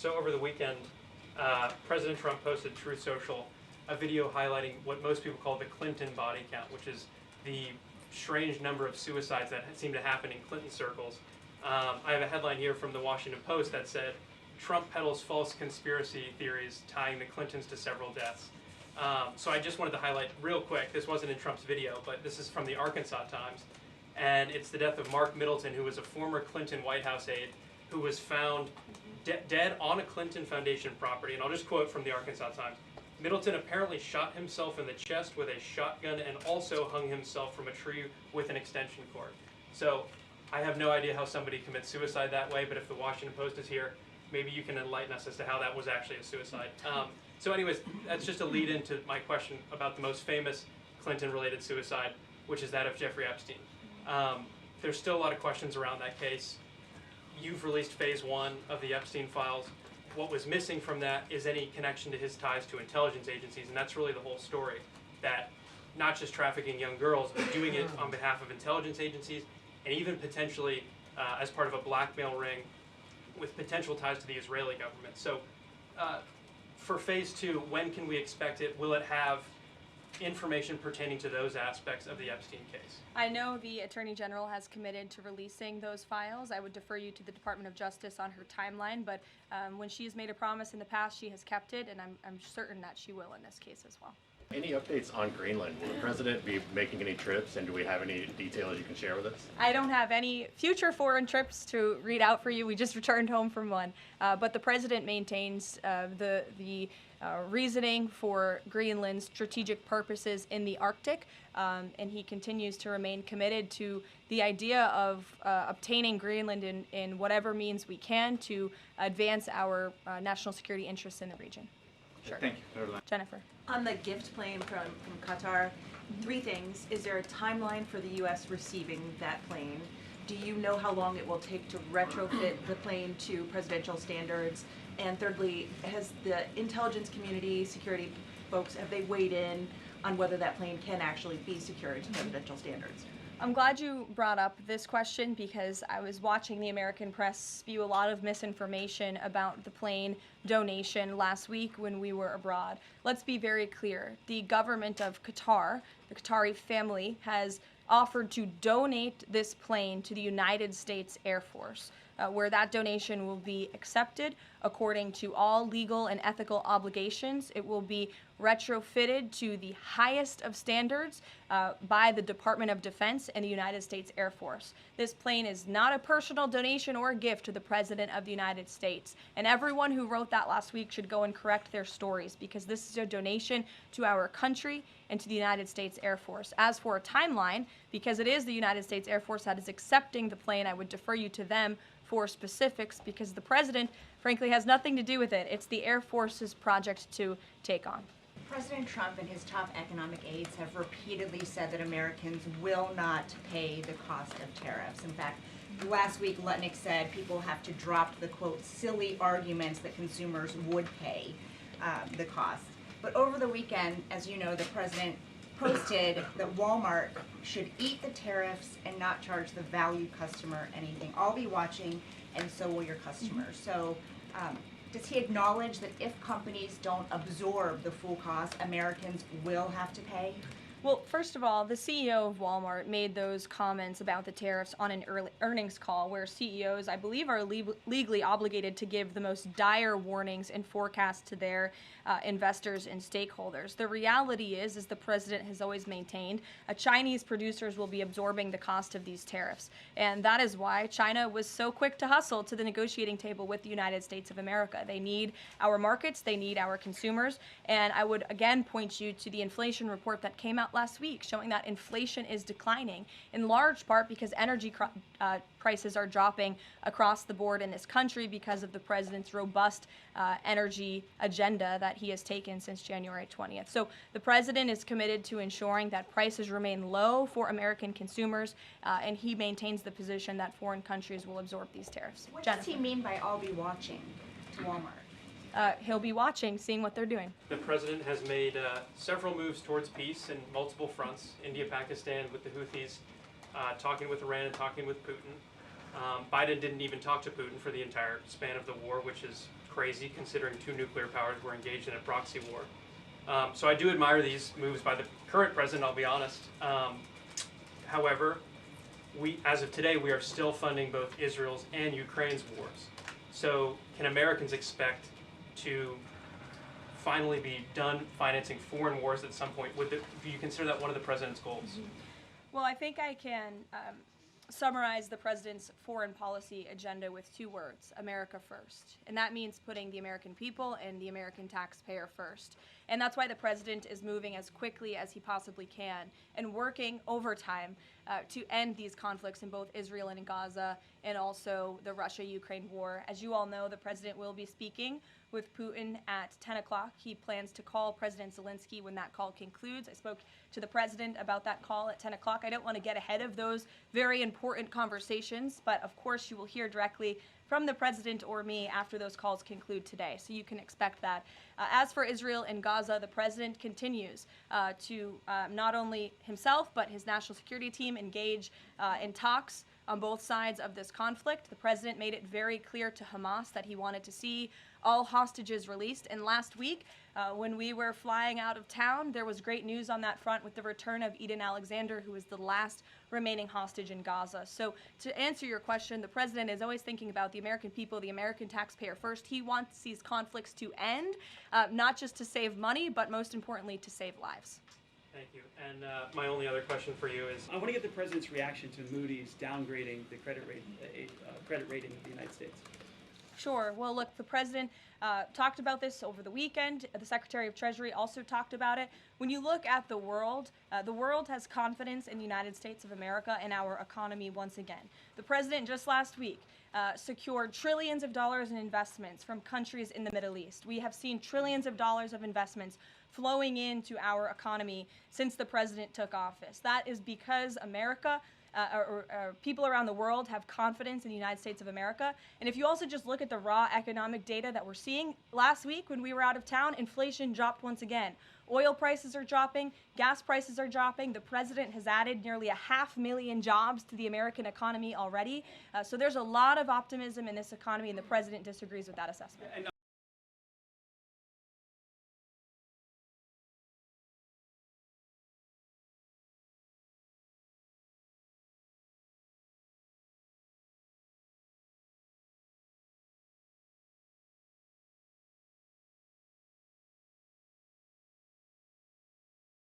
So over the weekend, President Trump posted Truth Social a video highlighting what most people call the Clinton body count, which is the strange number of suicides that seem to happen in Clinton circles. I have a headline here from the Washington Post that said, Trump peddles false conspiracy theories tying the Clintons to several deaths. So I just wanted to highlight real quick, this wasn't in Trump's video, but this is from the Arkansas Times, and it's the death of Mark Middleton, who was a former Clinton White House aide, who was found dead on a Clinton Foundation property. And I'll just quote from the Arkansas Times. Middleton apparently shot himself in the chest with a shotgun and also hung himself from a tree with an extension cord. So I have no idea how somebody commits suicide that way, but if the Washington Post is here, maybe you can enlighten us as to how that was actually a suicide. So anyways, that's just a lead into my question about the most famous Clinton-related suicide, which is that of Jeffrey Epstein. There's still a lot of questions around that case. You've released phase 1 of the Epstein files. What was missing from that is any connection to his ties to intelligence agencies, and that's really the whole story, that not just trafficking young girls, but doing it on behalf of intelligence agencies, and even potentially as part of a blackmail ring with potential ties to the Israeli government. So for phase 2, when can we expect it? Will it have information pertaining to those aspects of the Epstein case? I know the Attorney General has committed to releasing those files. I would defer you to the Department of Justice on her timeline, but when she has made a promise in the past, she has kept it, and I'm certain that she will in this case as well. Any updates on Greenland? Will the president be making any trips, and do we have any details you can share with us? I don't have any future foreign trips to read out for you. We just returned home from one. But the president maintains the reasoning for Greenland's strategic purposes in the Arctic, and he continues to remain committed to the idea of obtaining Greenland in whatever means we can to advance our national security interests in the region. Sure. Thank you. Jennifer. On the gift plane from Qatar, 3 things. Is there a timeline for the U.S. receiving that plane? Do you know how long it will take to retrofit the plane to presidential standards? And thirdly, has the intelligence community, security folks, have they weighed in on whether that plane can actually be secured to presidential standards? I'm glad you brought up this question because I was watching the American press spew a lot of misinformation about the plane donation last week when we were abroad. Let's be very clear. The government of Qatar, the Qatari family, has offered to donate this plane to the United States Air Force, where that donation will be accepted according to all legal and ethical obligations. It will be retrofitted to the highest of standards by the Department of Defense and the United States Air Force. This plane is not a personal donation or a gift to the President of the United States. And everyone who wrote that last week should go and correct their stories, because this is a donation to our country and to the United States Air Force. As for a timeline, because it is the United States Air Force that is accepting the plane, I would defer you to them for specifics, because the President, frankly, has nothing to do with it. It's the Air Force's project to take on. President Trump and his top economic aides have repeatedly said that Americans will not pay the cost of tariffs. In fact, last week Lutnick said people have to drop the, quote, silly arguments that consumers would pay the cost. But over the weekend, as you know, the president posted that Walmart should eat the tariffs and not charge the value customer anything. I'll be watching, and so will your customers. So does he acknowledge that if companies don't absorb the full cost, Americans will have to pay? Well, first of all, the CEO of Walmart made those comments about the tariffs on an earnings call where CEOs, I believe, are legally obligated to give the most dire warnings and forecasts to their investors and stakeholders. The reality is the president has always maintained, Chinese producers will be absorbing the cost of these tariffs. And that is why China was so quick to hustle to the negotiating table with the United States of America. They need our markets, they need our consumers, and I would again point you to the inflation report that came out last week showing that inflation is declining, in large part because energy prices are dropping across the board in this country because of the president's robust energy agenda that he has taken since January 20th. So the president is committed to ensuring that prices remain low for American consumers, and he maintains the position that foreign countries will absorb these tariffs. What does he mean by "I'll be watching" to Walmart? He'll be watching, seeing what they're doing. The president has made several moves towards peace in multiple fronts. India, Pakistan with the Houthis, talking with Iran and talking with Putin. Biden didn't even talk to Putin for the entire span of the war, which is crazy considering two nuclear powers were engaged in a proxy war. So I do admire these moves by the current president, I'll be honest. However, as of today, we are still funding both Israel's and Ukraine's wars. So can Americans expect to finally be done financing foreign wars at some point? Do you consider that one of the president's goals? Well, I think I can summarize the president's foreign policy agenda with two words: America first. And that means putting the American people and the American taxpayer first. And that's why the president is moving as quickly as he possibly can and working overtime to end these conflicts in both Israel and in Gaza, and also the Russia-Ukraine war. As you all know, the president will be speaking with Putin at 10 o'clock. He plans to call President Zelensky when that call concludes. I spoke to the president about that call at 10 o'clock. I don't want to get ahead of those very important conversations, but of course you will hear directly from the president or me after those calls conclude today, so you can expect that. As for Israel and Gaza, the president continues to not only himself but his national security team engage in talks on both sides of this conflict. The president made it very clear to Hamas that he wanted to see all hostages released. And last week, when we were flying out of town, there was great news on that front with the return of Eden Alexander, who was the last remaining hostage in Gaza. So to answer your question, the president is always thinking about the American people, the American taxpayer first. He wants these conflicts to end, not just to save money, but most importantly, to save lives. Thank you. And my only other question for you is, I want to get the president's reaction to Moody's downgrading the credit rating of the United States. Sure. Well, look, the president talked about this over the weekend. The Secretary of Treasury also talked about it. When you look at the world has confidence in the United States of America and our economy once again. The president just last week secured trillions of dollars in investments from countries in the Middle East. We have seen trillions of dollars of investments flowing into our economy since the president took office. That is because America or people around the world have confidence in the United States of America. And if you also just look at the raw economic data that we're seeing, last week when we were out of town, inflation dropped once again. Oil prices are dropping, gas prices are dropping. The president has added nearly 500,000 jobs to the American economy already. So there's a lot of optimism in this economy, and the president disagrees with that assessment. And